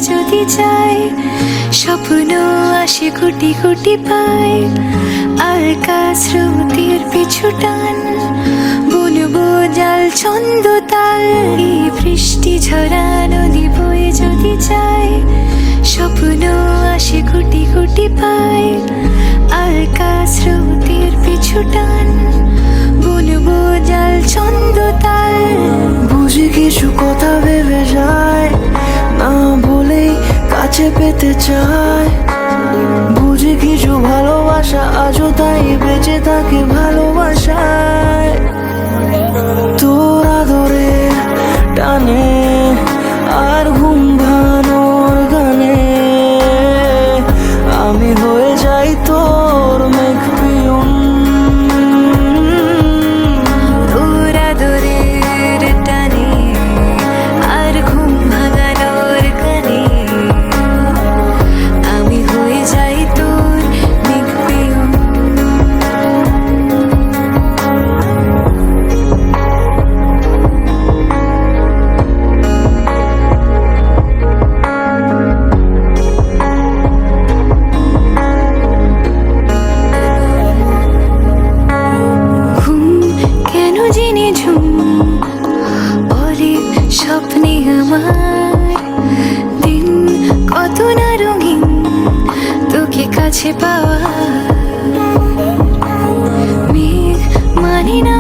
যদি যাই, স্বপ্ন আসে কোটি কোটি পায়, আর স্রোতের পিছু টান, বুনবো জাল ছন্দ তাল। এই বৃষ্টি ঝরা নদী বয়ে যদি যায়, স্বপ্ন আসে কোটি কোটি পায়, আর স্রোতের পিছু টান, বুনবো জাল ছন্দ তাল। বুঝি কিছু কথা ভেবে যায়, না বলেই কাছে পেতে চায়। বুঝি কিছু ভালোবাসা আজও তাই বেঁচে থাকে ভালোবাসায়। তোর আদরে টানে আর ঘুম ভাঙানোর গানে, আমি হয়ে যাই তোর মেঘ পিয়ন। তোর আদরের টানে আর ঘুম ভাঙানোর গানে, আমি হয়ে যাই তোর মেঘ পিয়ন। ঘুম কেন জেনে ঝুম বলে স্বপ্নে আমার, দিন কত না রঙিন তোকে কাছে পাওয়া। মেঘ মানে না